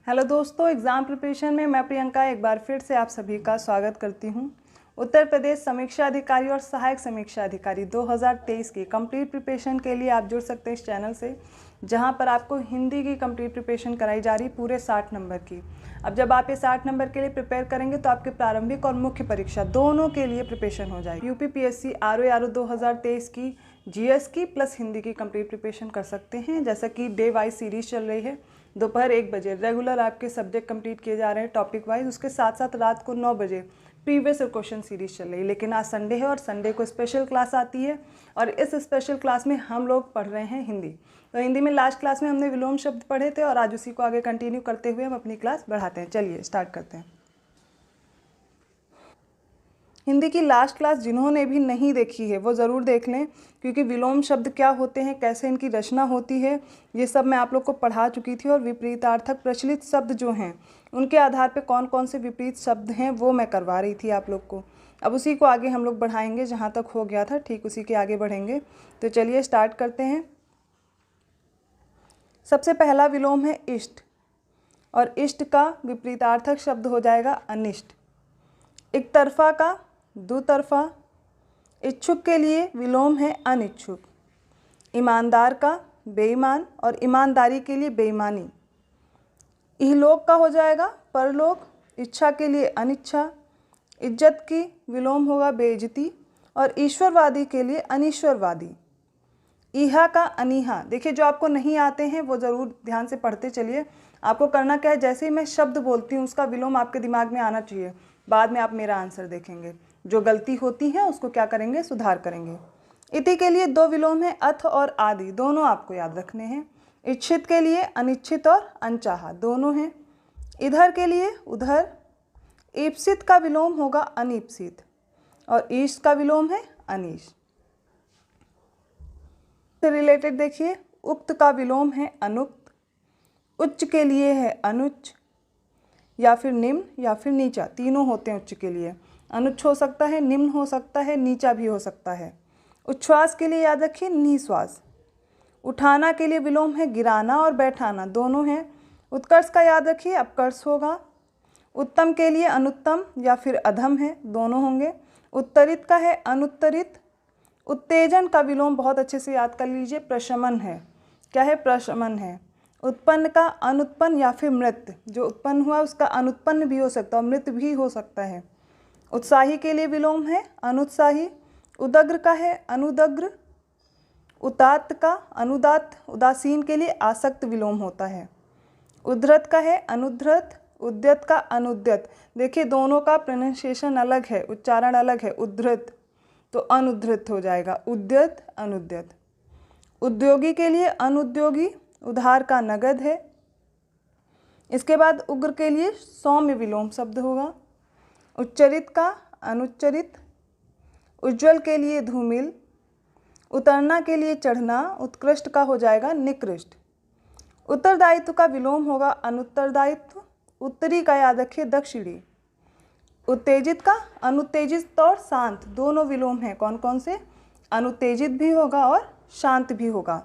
Hello दोस्तों, exam preparation में मैं प्रियंका एक बार फिर से आप सभी का स्वागत करती हूं। उत्तर प्रदेश समीक्षा अधिकारी और सहायक समीक्षा अधिकारी 2023 की कंप्लीट प्रिपरेशन के लिए आप जुड़ सकते हैं इस चैनल से, जहां पर आपको हिंदी की कंप्लीट प्रिपरेशन कराई जा रही पूरे 60 नंबर की। अब जब आप ये 60 नंबर के लिए प्रिपेयर करेंगे तो आपके प्रारंभिक और मुख्य परीक्षा दोनों के लिए प्रिपरेशन हो जाएगी। यूपीपीएससी आरओ 2023 की जीएस की प्लस हिंदी की कंप्लीट प्रिपरेशन कर सकते हैं। जैसा कि डे वाइज सीरीज चल रही है, दोपहर 1 बजे रेगुलर आपके सब्जेक्ट कंप्लीट किए जा रहे हैं टॉपिक वाइज। उसके साथ साथ रात को 9 बजे प्रीवियस ईयर क्वेश्चन सीरीज चल रही है। लेकिन आज संडे है और संडे को स्पेशल क्लास आती है और इस स्पेशल क्लास में हम लोग पढ़ रहे हैं हिंदी। तो हिंदी में लास्ट क्लास में हमने विलोम शब्द पढ़े थे और आज उसी को आगे कंटिन्यू करते हुए हम अपनी क्लास बढ़ाते हैं। चलिए स्टार्ट करते हैं। हिंदी की लास्ट क्लास जिन्होंने भी नहीं देखी है वो ज़रूर देख लें, क्योंकि विलोम शब्द क्या होते हैं, कैसे इनकी रचना होती है, ये सब मैं आप लोग को पढ़ा चुकी थी। और विपरीतार्थक प्रचलित शब्द जो हैं उनके आधार पे कौन कौन से विपरीत शब्द हैं वो मैं करवा रही थी आप लोग को। अब उसी को आगे हम लोग बढ़ाएंगे, जहाँ तक हो गया था ठीक उसी के आगे बढ़ेंगे। तो चलिए स्टार्ट करते हैं। सबसे पहला विलोम है इष्ट, और इष्ट का विपरीतार्थक शब्द हो जाएगा अनिष्ट। एक तरफा का दुतरफा। इच्छुक के लिए विलोम है अनिच्छुक। ईमानदार का बेईमान, और ईमानदारी के लिए बेईमानी। इहलोक का हो जाएगा परलोक। इच्छा के लिए अनिच्छा। इज्जत की विलोम होगा बेइज्जती, और ईश्वरवादी के लिए अनीश्वरवादी। ईहा का अनीहा। देखिए, जो आपको नहीं आते हैं वो ज़रूर ध्यान से पढ़ते चलिए। आपको करना क्या है, जैसे ही मैं शब्द बोलती हूँ उसका विलोम आपके दिमाग में आना चाहिए। बाद में आप मेरा आंसर देखेंगे, जो गलती होती है उसको क्या करेंगे, सुधार करेंगे। इति के लिए 2 विलोम है, अथ और आदि, दोनों आपको याद रखने हैं। इच्छित के लिए अनिच्छित और अनचाहा दोनों हैं। इधर के लिए उधर। ईप्सित का विलोम होगा अनीप्सित, और ईश का विलोम है अनीश। से रिलेटेड देखिए, उक्त का विलोम है अनुक्त। उच्च के लिए है अनुच्च, या फिर निम्न या फिर नीचा, तीनों होते हैं उच्च के लिए। अनुच्च हो सकता है, निम्न हो सकता है, नीचा भी हो सकता है। उच्छ्वास के लिए याद रखिए निश्वास। उठाना के लिए विलोम है गिराना और बैठाना, दोनों हैं। उत्कर्ष का याद रखिए अपकर्ष होगा। उत्तम के लिए अनुत्तम या फिर अधम है, दोनों होंगे। उत्तरित का है अनुत्तरित। उत्तेजन का विलोम बहुत अच्छे से याद कर लीजिए, प्रशमन है। क्या है, प्रशमन है। उत्पन्न का अनुत्पन्न या फिर मृत, जो उत्पन्न हुआ उसका अनुत्पन्न भी हो सकता है, मृत भी हो सकता है। उत्साही के लिए विलोम है अनुत्साही। उदग्र का है अनुदग्र। उदात्त का अनुदात्त। उदासीन के लिए आसक्त विलोम होता है। उद्धृत का है अनुद्धृत। उद्यत का अनुद्यत। देखिए, दोनों का प्रोनाउंसिएशन अलग है, उच्चारण अलग है। उद्धृत तो अनुद्धृत हो जाएगा, उद्यत अनुद्यत। उद्योगी के लिए अनुद्योगी। उधार का नगद है। इसके बाद उग्र के लिए सौम्य विलोम शब्द होगा। उच्चरित का अनुच्चरित। उज्ज्वल के लिए धूमिल। उतरना के लिए चढ़ना। उत्कृष्ट का हो जाएगा निकृष्ट। उत्तरदायित्व का विलोम होगा अनुत्तरदायित्व। उत्तरी का याद रखिए दक्षिणी। उत्तेजित का अनुत्तेजित और शांत, दोनों विलोम हैं। कौन कौन से, अनुत्तेजित भी होगा और शांत भी होगा।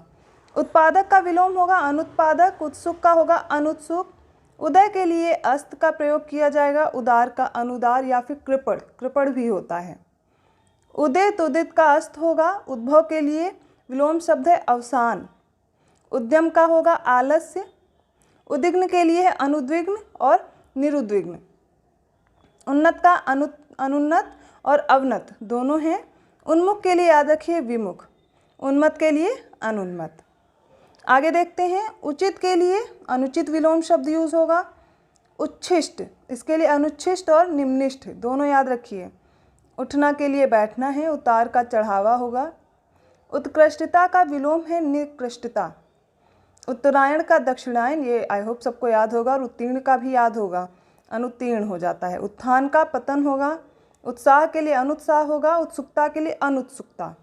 उत्पादक का विलोम होगा अनुत्पादक। उत्सुक का होगा अनुत्सुक। उदय के लिए अस्त का प्रयोग किया जाएगा। उदार का अनुदार या फिर कृपण, कृपण भी होता है। उदित उदित का अस्त होगा। उद्भव के लिए विलोम शब्द है अवसान। उद्यम का होगा आलस्य। उद्विग्न के लिए है अनुद्विग्न और निरुद्विग्न। उन्नत का अनुन्नत और अवनत, दोनों हैं। उन्मुख के लिए याद रखिए विमुख। उन्मत्त के लिए अनुन्मत्त। आगे देखते हैं। उचित के लिए अनुचित विलोम शब्द यूज होगा। उच्छिष्ट, इसके लिए अनुच्छिष्ट और निम्निष्ठ, दोनों याद रखिए। उठना के लिए बैठना है। उतार का चढ़ावा होगा। उत्कृष्टता का विलोम है निकृष्टता। उत्तरायण का दक्षिणायन, ये आई होप सबको याद होगा। और उत्तीर्ण का भी याद होगा, अनुत्तीर्ण हो जाता है। उत्थान का पतन होगा। उत्साह के लिए अनुत्साह होगा। उत्सुकता के लिए अनुत्सुकता।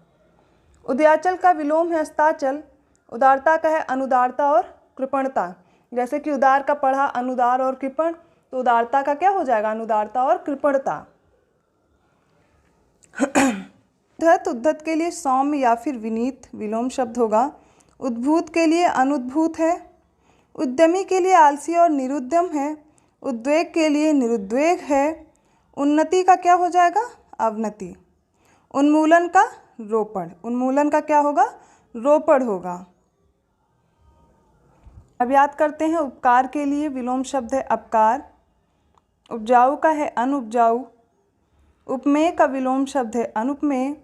उदयाचल का विलोम है अस्ताचल। उदारता का है अनुदारता और कृपणता। जैसे कि उदार का पढ़ा अनुदार और कृपण, तो उदारता का क्या हो जाएगा, अनुदारता और कृपणता। उद्धत के लिए सौम्य या फिर विनीत विलोम शब्द होगा। उद्भूत के लिए अनुद्भूत है। उद्यमी के लिए आलसी और निरुद्यम है। उद्वेग के लिए निरुद्वेग है। उन्नति का क्या हो जाएगा? अवनति। उन्मूलन का रोपण। उन्मूलन का क्या होगा? रोपण होगा। अब याद करते हैं, उपकार के लिए विलोम शब्द है अपकार। उपजाऊ का है अनुपजाऊ। उपमेय का विलोम शब्द है अनुपमेय।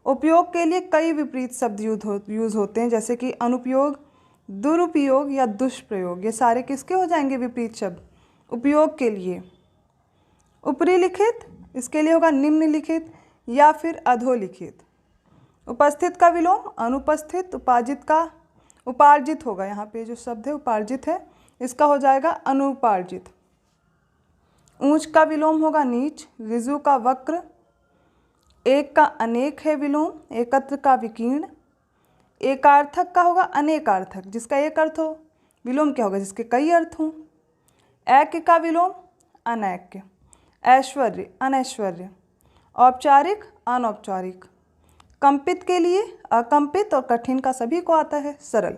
उपयोग के लिए कई विपरीत शब्द यूज होते हैं, जैसे कि अनुपयोग, दुरुपयोग या दुष्प्रयोग। ये सारे किसके हो जाएंगे? विपरीत शब्द। उपयोग के लिए ऊपरी लिखित, इसके लिए होगा निम्नलिखित या फिर अधोलिखित। उपस्थित का विलोम अनुपस्थित। उपार्जित का उपार्जित होगा, यहाँ पे जो शब्द है उपार्जित है, इसका हो जाएगा अनुपार्जित। ऊंच का विलोम होगा नीच। ऋजु का वक्र। एक का अनेक है विलोम। एकत्र का विकीर्ण। एकार्थक का होगा अनेकार्थक, जिसका एक अर्थ हो। विलोम क्या होगा? जिसके कई अर्थ हों। ऐक्य का विलोम अनैक्य। ऐश्वर्य अनैश्वर्य। औपचारिक अनौपचारिक। कंपित के लिए अकंपित और कठिन का सभी को आता है सरल।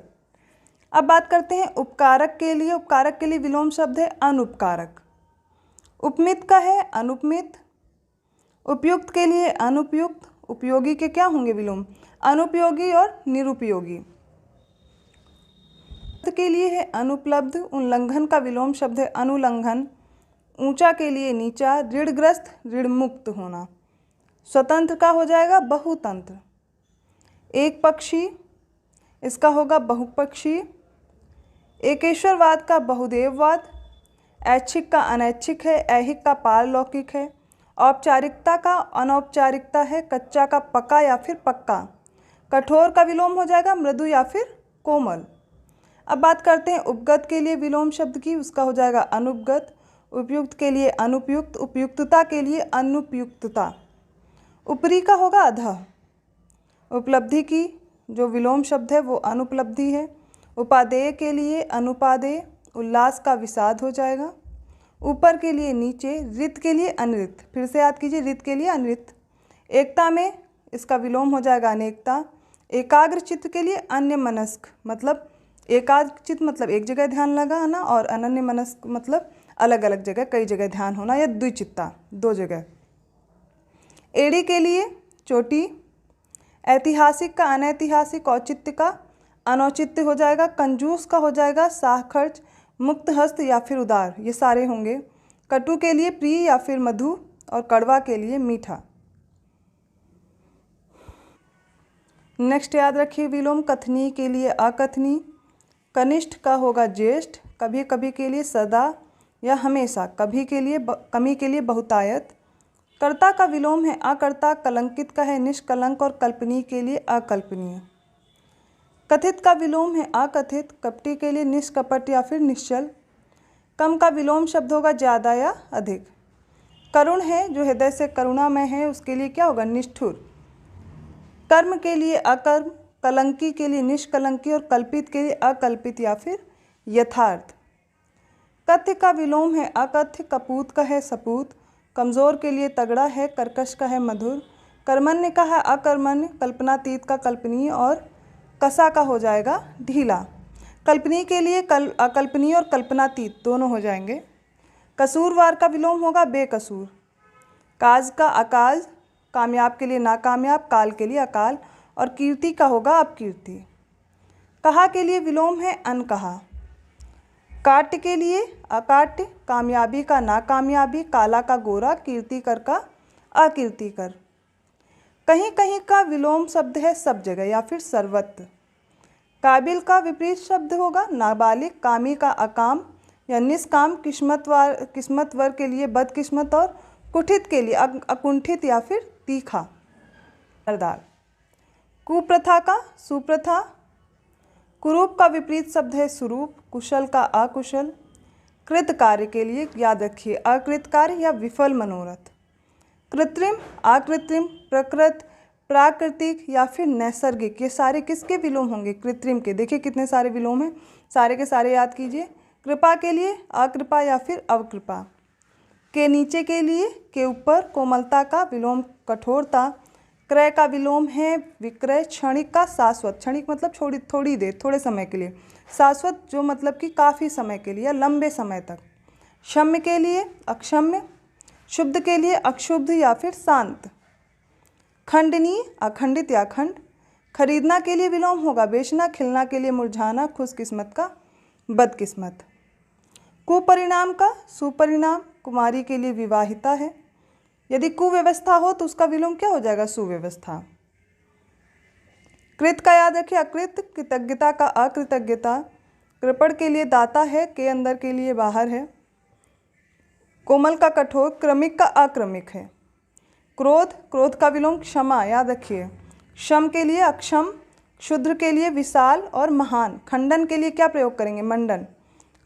अब बात करते हैं उपकारक के लिए। उपकारक के लिए विलोम शब्द है अनुपकारक। उपमित का है अनुपमित। उपयुक्त के लिए अनुपयुक्त। उपयोगी के क्या होंगे विलोम? अनुपयोगी और निरुपयोगी। के लिए है अनुपलब्ध। उल्लंघन का विलोम शब्द है अनुलंघन। ऊंचा के लिए नीचा। ऋणग्रस्त ऋण मुक्त होना। स्वतंत्र का हो जाएगा बहुतंत्र। एक पक्षी, इसका होगा बहुपक्षी। एकेश्वरवाद का बहुदेववाद। ऐच्छिक का अनैच्छिक है। ऐहिक का पारलौकिक है। औपचारिकता का अनौपचारिकता है। कच्चा का पका या फिर पक्का। कठोर का विलोम हो जाएगा मृदु या फिर कोमल। अब बात करते हैं उपगत के लिए विलोम शब्द की, उसका हो जाएगा अनुपगत। उपयुक्त के लिए अनुपयुक्त। उपयुक्तता के लिए अनुपयुक्तता। ऊपरी का होगा अधः। उपलब्धि की जो विलोम शब्द है वो अनुपलब्धि है। उपादेय के लिए अनुपादेय। उल्लास का विषाद हो जाएगा। ऊपर के लिए नीचे। रित के लिए अनृत। फिर से याद कीजिए, रित के लिए अनृत। एकता में इसका विलोम हो जाएगा अनेकता। एकाग्र चित्त के लिए अन्य मनस्क, मतलब एकाग्र चित्त मतलब एक जगह ध्यान लगाना, और अनन्य मनस्क मतलब अलग अलग जगह कई जगह ध्यान होना, या द्विचित्ता दो जगह। एड़ी के लिए चोटी। ऐतिहासिक का अनैतिहासिक। औचित्य का अनौचित्य हो जाएगा। कंजूस का हो जाएगा साहखर्च। मुक्त हस्त या फिर उदार, ये सारे होंगे। कटु के लिए प्रिय या फिर मधु, और कड़वा के लिए मीठा। नेक्स्ट याद रखिए विलोम कथनी के लिए अकथनी। कनिष्ठ का होगा ज्येष्ठ। कभी कभी के लिए सदा या हमेशा। कभी के लिए कमी के लिए बहुतायत। कर्ता का विलोम है अकर्ता। कलंकित का है निष्कलंक, और कल्पनीय के लिए अकल्पनीय। कथित का विलोम है अकथित। कपटी के लिए निष्कपट या फिर निश्चल। कम का विलोम शब्द होगा ज़्यादा या अधिक। करुण है जो हृदय से करुणामय है, उसके लिए क्या होगा? निष्ठुर। कर्म के लिए अकर्म। कलंकी के लिए निष्कलंकी, और कल्पित के लिए अकल्पित या फिर यथार्थ। कथ्य का विलोम है अकथ्य। कपूत का है सपूत। कमज़ोर के लिए तगड़ा है। कर्कश का है मधुर। कर्मण्य का है अकर्मण्य। कल्पनातीत का कल्पनीय, और कसा का हो जाएगा ढीला। कल्पनीय के लिए अकल्पनीय और कल्पनातीत दोनों हो जाएंगे। कसूरवार का विलोम होगा बेकसूर। काज का अकाज। कामयाब के लिए नाकामयाब। काल के लिए अकाल, और कीर्ति का होगा अपकीर्ति। कहा के लिए विलोम है अनकहा। काट्य के लिए अकाट्य। कामयाबी का नाकामयाबी। काला का गोरा। कीर्तिकर का अकीर्तिकर। कहीं कहीं का विलोम शब्द है सब जगह या फिर सर्वत्र। काबिल का विपरीत शब्द होगा नाबालिग। कामी का अकाम या निष्काम। किस्मतवर के लिए बदकिस्मत, और कुठित के लिए अकुंठित या फिर तीखा। कुप्रथा का सुप्रथा। कुरूप का विपरीत शब्द है सुरूप। कुशल का अकुशल। कृत कार्य के लिए याद रखिए अकृत कार्य या विफल मनोरथ। कृत्रिम अकृत्रिम। प्रकृत प्राकृतिक या फिर नैसर्गिक, ये सारे किसके विलोम होंगे? कृत्रिम के। देखिए कितने सारे विलोम हैं, सारे के सारे याद कीजिए। कृपा के लिए अकृपा या फिर अवकृपा। के नीचे के लिए के ऊपर। कोमलता का विलोम कठोरता। क्रय का विलोम है विक्रय। क्षणिक का शाश्वत, क्षणिक मतलब थोड़ी देर, थोड़े समय के लिए। शाश्वत जो मतलब कि काफ़ी समय के लिए या लंबे समय तक। क्षम्य के लिए अक्षम्य, शुद्ध के लिए अक्षुब्ध या फिर शांत। खंडनीय अखंडित या अखंड। खरीदना के लिए विलोम होगा बेचना। खिलना के लिए मुरझाना। खुशकिस्मत का बदकिस्मत। कुपरिणाम का सुपरिणाम। कुमारी के लिए विवाहिता है। यदि कुव्यवस्था हो तो उसका विलोम क्या हो जाएगा? सुव्यवस्था। कृत का याद रखिए अकृत। कृतज्ञता का अकृतज्ञता। कृपण के लिए दाता है, के अंदर के लिए बाहर है। कोमल का कठोर। क्रमिक का अक्रमिक है। क्रोध, क्रोध का विलोम क्षमा, याद रखिए। क्षम के लिए अक्षम। क्षुद्र के लिए विशाल और महान। खंडन के लिए क्या प्रयोग करेंगे? मंडन।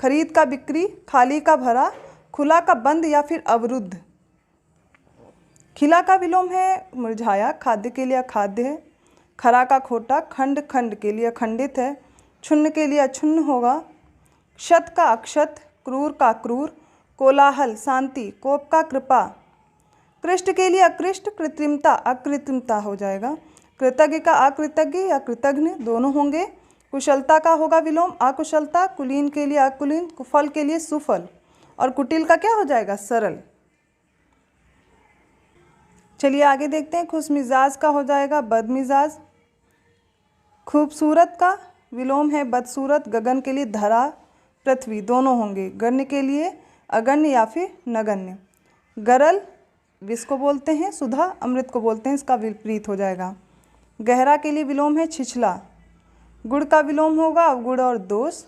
खरीद का बिक्री। खाली का भरा। खुला का बंद या फिर अवरुद्ध। खिला का विलोम है मुरझाया। खाद्य के लिए अखाद्य है। खरा का खोटा। खंड, खंड के लिए अखंडित है। क्षुण्ण के लिए अक्षुण्ण होगा। क्षत का अक्षत। क्रूर का क्रूर। कोलाहल शांति। कोप का कृपा। कृष्ट के लिए अकृष्ट। कृत्रिमता अकृत्रिमता हो जाएगा। कृतज्ञ का अकृतज्ञ या कृतघ्न दोनों होंगे। कुशलता का होगा विलोम अकुशलता। कुलीन के लिए अकुलीन। कुफल के लिए सुफल। और कुटिल का क्या हो जाएगा? सरल। चलिए आगे देखते हैं। खुशमिजाज का हो जाएगा बदमिजाज। खूबसूरत का विलोम है बदसूरत। गगन के लिए धरा पृथ्वी दोनों होंगे। गण्य के लिए अगण्य या फिर नगण्य। गरल विष को बोलते हैं। सुधा अमृत को बोलते हैं, इसका विपरीत हो जाएगा। गहरा के लिए विलोम है छिछला। गुड़ का विलोम होगा अवगुण और दोष।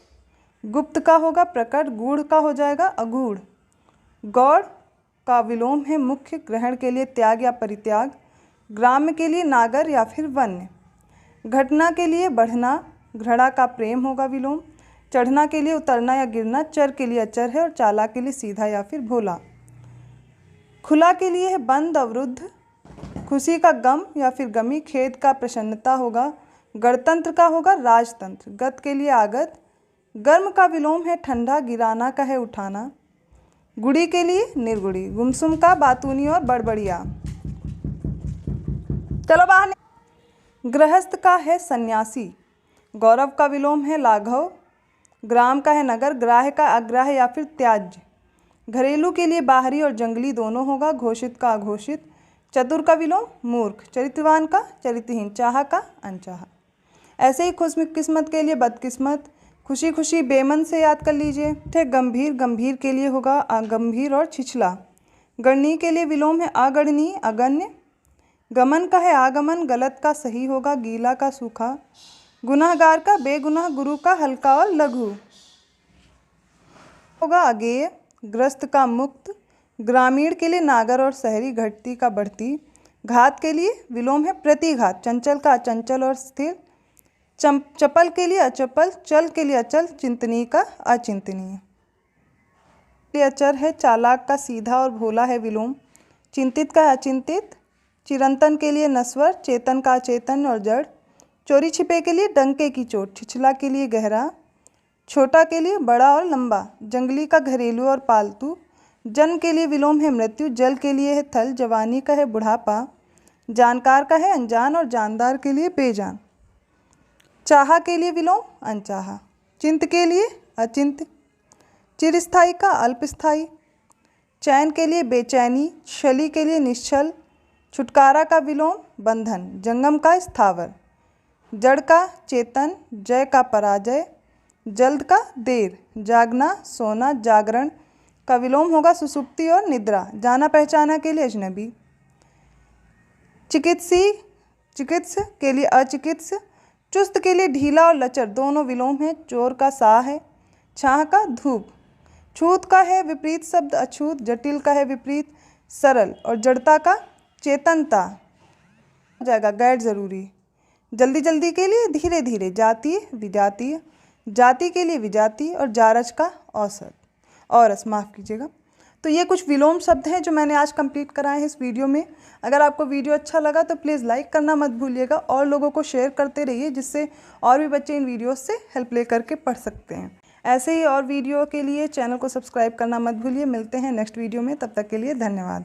गुप्त का होगा प्रकट। गूढ़ का हो जाएगा अगूढ़। गौड़ का विलोम है मुख्य। ग्रहण के लिए त्याग या परित्याग। ग्राम्य के लिए नागर या फिर वन्य। घटना के लिए बढ़ना। घृणा का प्रेम होगा विलोम। चढ़ना के लिए उतरना या गिरना। चर के लिए अचर है और चाला के लिए सीधा या फिर भोला। खुला के लिए है बंद अवरुद्ध। खुशी का गम या फिर गमी। खेद का प्रसन्नता होगा। गणतंत्र का होगा राजतंत्र। गत के लिए आगत। गर्म का विलोम है ठंडा। गिराना का है उठाना। गुड़ी के लिए निर्गुड़ी। गुमसुम का बातूनी और बड़बड़िया। चलो बाहर। गृहस्थ का है सन्यासी। गौरव का विलोम है लाघव। ग्राम का है नगर। ग्राह्य का अग्राह्य या फिर त्याज्य। घरेलू के लिए बाहरी और जंगली दोनों होगा। घोषित का अघोषित। चतुर का विलोम मूर्ख। चरित्रवान का चरित्रहीन। चाहा का अनचाहा। ऐसे ही खुशकिस्मत के लिए बदकिस्मत। खुशी खुशी बेमन से याद कर लीजिए। थे गंभीर, गंभीर के लिए होगा अगंभीर और छिछला। गणनीय के लिए विलोम है अगणनीय अगण्य। गमन का है आगमन। गलत का सही होगा। गीला का सूखा। गुनाहगार का बेगुनाह। गुरु का हल्का और लघु होगा अगेय। ग्रस्त का मुक्त। ग्रामीण के लिए नागर और शहरी। घटती का बढ़ती। घात के लिए विलोम है प्रतिघात। चंचल का अचंचल और स्थिर। चपल के लिए अचपल। चल के लिए अचल। चिंतनीय का अचिंतनीय। अचर है। चालाक का सीधा और भोला है विलोम। चिंतित का अचिंतित। चिरंतन के लिए नश्वर। चेतन का अचेतन और जड़। चोरी छिपे के लिए डंके की चोट। छिछला के लिए गहरा। छोटा के लिए बड़ा और लंबा। जंगली का घरेलू और पालतू। जन्म के लिए विलोम है मृत्यु। जल के लिए है थल। जवानी का है बुढ़ापा। जानकार का है अनजान और जानदार के लिए बेजान। चाहा के लिए विलोम अनचाहा। चिंत के लिए अचिंत। चिरस्थायी का अल्पस्थायी। चैन के लिए बेचैनी। छली के लिए निश्चल। छुटकारा का विलोम बंधन। जंगम का स्थावर। जड़ का चेतन। जय का पराजय। जल्द का देर। जागना सोना। जागरण का विलोम होगा सुसुप्ति और निद्रा। जाना पहचाना के लिए अजनबी। चिकित्स के लिए अचिकित्स। चुस्त के लिए ढीला और लचर दोनों विलोम है। चोर का सा है। छाह का धूप। छूत का है विपरीत शब्द अछूत। जटिल का है विपरीत सरल। और जड़ता का चेतनता हो जाएगा गैर जरूरी। जल्दी जल्दी के लिए धीरे धीरे। जातीय विजातीय। जाति के लिए विजाति। और जारज का औसत औरस माफ़ कीजिएगा। तो ये कुछ विलोम शब्द हैं जो मैंने आज कंप्लीट कराए हैं इस वीडियो में। अगर आपको वीडियो अच्छा लगा तो प्लीज़ लाइक करना मत भूलिएगा और लोगों को शेयर करते रहिए, जिससे और भी बच्चे इन वीडियोस से हेल्प ले करके पढ़ सकते हैं। ऐसे ही और वीडियो के लिए चैनल को सब्सक्राइब करना मत भूलिए। मिलते हैं नेक्स्ट वीडियो में, तब तक के लिए धन्यवाद।